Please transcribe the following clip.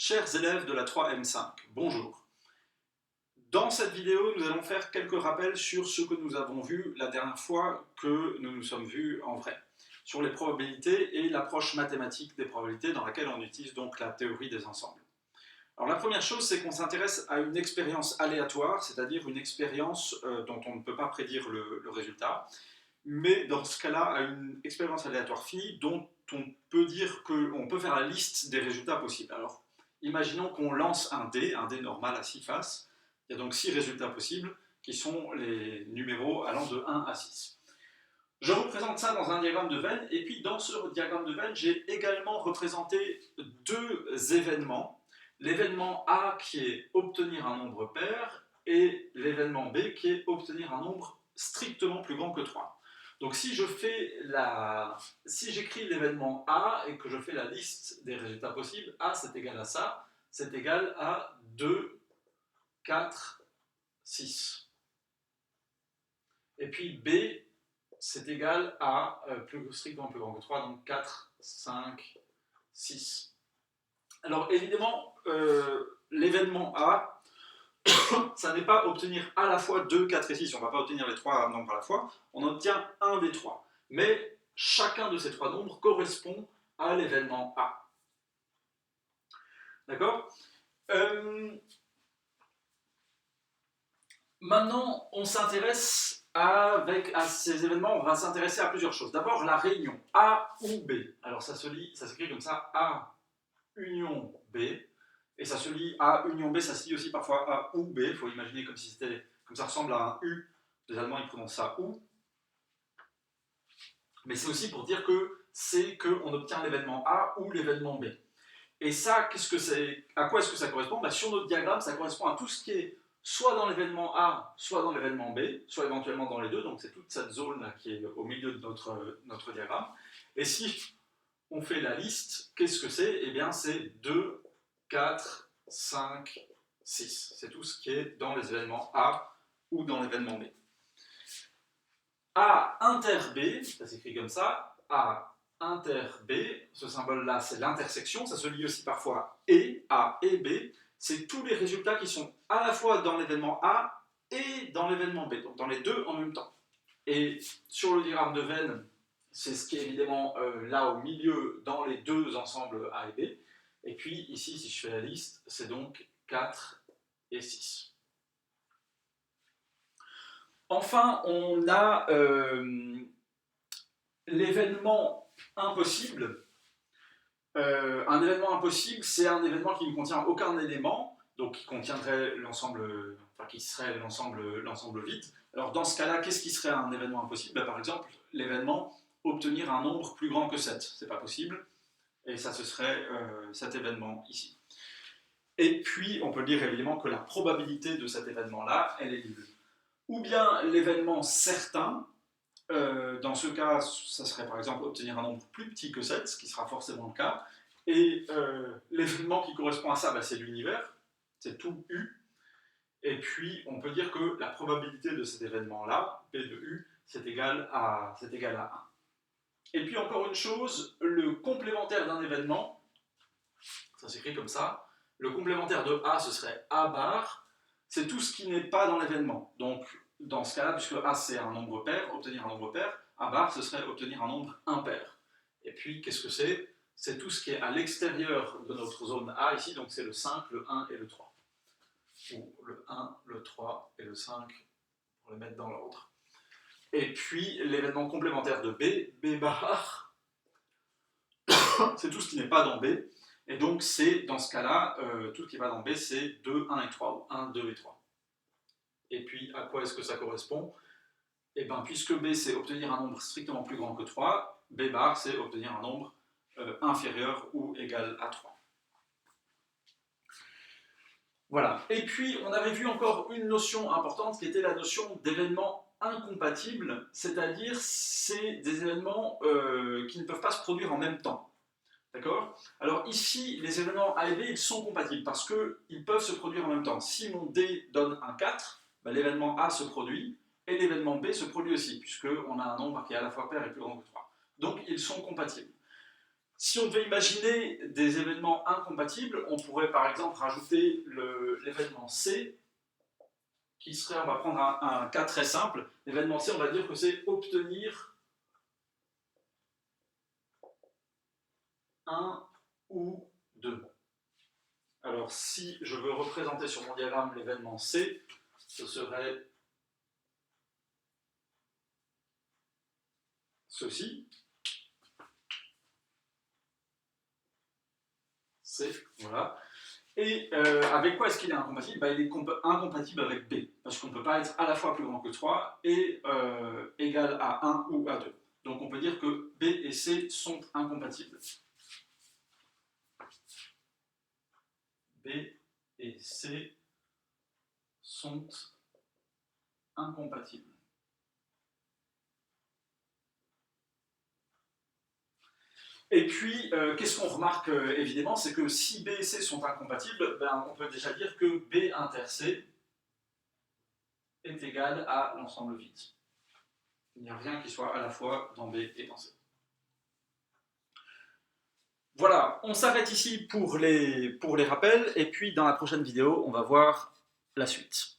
Chers élèves de la 3M5, bonjour. Dans cette vidéo, nous allons faire quelques rappels sur ce que nous avons vu la dernière fois que nous nous sommes vus en vrai, sur les probabilités et l'approche mathématique des probabilités dans laquelle on utilise donc la théorie des ensembles. Alors la première chose, c'est qu'on s'intéresse à une expérience aléatoire, c'est-à-dire une expérience dont on ne peut pas prédire le résultat, mais dans ce cas-là, à une expérience aléatoire finie dont on peut dire qu'on peut faire la liste des résultats possibles. Alors, imaginons qu'on lance un dé normal à 6 faces. Il y a donc 6 résultats possibles qui sont les numéros allant de 1 à 6. Je représente ça dans un diagramme de Venn, et puis dans ce diagramme de Venn, j'ai également représenté deux événements. L'événement A qui est obtenir un nombre pair, et l'événement B qui est obtenir un nombre strictement plus grand que 3. Donc si j'écris l'événement A et que je fais la liste des résultats possibles, A c'est égal à ça, c'est égal à 2, 4, 6. Et puis B, c'est égal à strictement plus grand que 3, donc 4, 5, 6. Alors évidemment, l'événement A, ça n'est pas obtenir à la fois 2, 4 et 6, on ne va pas obtenir les trois nombres à la fois, on obtient un des trois. Mais chacun de ces trois nombres correspond à l'événement A. D'accord ? Maintenant, on s'intéresse à ces événements, on va s'intéresser à plusieurs choses. D'abord, la réunion A ou B. Alors ça s'écrit comme ça, A union B. Et ça se lit A union B, ça se lit aussi parfois A ou B. Il faut imaginer comme ça ressemble à un U. Les Allemands, ils prononcent ça OU. Mais c'est aussi pour dire que c'est qu'on obtient l'événement A ou l'événement B. Et ça, à quoi est-ce que ça correspond ? Sur notre diagramme, ça correspond à tout ce qui est soit dans l'événement A, soit dans l'événement B, soit éventuellement dans les deux. Donc c'est toute cette zone-là qui est au milieu de notre diagramme. Et si on fait la liste, qu'est-ce que c'est ? Eh bien, c'est 2, 4, 5, 6. C'est tout ce qui est dans les événements A ou dans l'événement B. A inter B, ça s'écrit comme ça, A inter B, ce symbole-là, c'est l'intersection, ça se lit aussi parfois et, A et B, c'est tous les résultats qui sont à la fois dans l'événement A et dans l'événement B, donc dans les deux en même temps. Et sur le diagramme de Venn, c'est ce qui est évidemment là au milieu dans les deux ensembles A et B. Et puis ici, si je fais la liste, c'est donc 4 et 6. Enfin, on a l'événement impossible. Un événement impossible, c'est un événement qui ne contient aucun élément, donc qui contiendrait l'ensemble, qui serait l'ensemble vide. Alors dans ce cas-là, qu'est-ce qui serait un événement impossible ? Par exemple, l'événement obtenir un nombre plus grand que 7, c'est pas possible, et ça ce serait cet événement ici. Et puis, on peut dire évidemment que la probabilité de cet événement-là, elle est nulle. Ou bien l'événement certain, dans ce cas, ça serait par exemple obtenir un nombre plus petit que 7, ce qui sera forcément le cas, et l'événement qui correspond à ça, c'est l'univers, c'est tout U, et puis on peut dire que la probabilité de cet événement-là, P de U, c'est égal à 1. Et puis encore une chose, le complémentaire d'un événement, ça s'écrit comme ça, le complémentaire de A, ce serait A bar, c'est tout ce qui n'est pas dans l'événement. Donc, dans ce cas-là, puisque A c'est un nombre pair, obtenir un nombre pair, A bar ce serait obtenir un nombre impair. Et puis, qu'est-ce que c'est ? C'est tout ce qui est à l'extérieur de notre zone A ici, donc c'est le 5, le 1 et le 3. Ou le 1, le 3 et le 5, pour les mettre dans l'ordre. Et puis, l'événement complémentaire de B, B bar, c'est tout ce qui n'est pas dans B. Et donc, c'est, dans ce cas-là, tout ce qui va dans B, c'est 2, 1 et 3, ou 1, 2 et 3. Et puis, à quoi est-ce que ça correspond ? Eh bien, puisque B, c'est obtenir un nombre strictement plus grand que 3, B bar, c'est obtenir un nombre inférieur ou égal à 3. Voilà. Et puis, on avait vu encore une notion importante qui était la notion d'événements incompatibles, c'est-à-dire c'est des événements qui ne peuvent pas se produire en même temps. D'accord ? Alors ici, les événements A et B, ils sont compatibles parce qu'ils peuvent se produire en même temps. Si mon D donne un 4, l'événement A se produit et l'événement B se produit aussi, puisqu'on a un nombre qui est à la fois pair et plus grand que 3. Donc ils sont compatibles. Si on devait imaginer des événements incompatibles, on pourrait par exemple rajouter l'événement C, qui serait, on va prendre un cas très simple, l'événement C, on va dire que c'est obtenir 1 ou 2. Alors si je veux représenter sur mon diagramme l'événement C, ce serait ceci. C, voilà. Et avec quoi est-ce qu'il est incompatible? Il est incompatible avec B, parce qu'on ne peut pas être à la fois plus grand que 3 et égal à 1 ou à 2. Donc on peut dire que B et C sont incompatibles. B et C sont incompatibles. Et puis, qu'est-ce qu'on remarque évidemment, c'est que si B et C sont incompatibles, on peut déjà dire que B inter C est égal à l'ensemble vide. Il n'y a rien qui soit à la fois dans B et dans C. Voilà, on s'arrête ici pour les rappels, et puis dans la prochaine vidéo, on va voir la suite.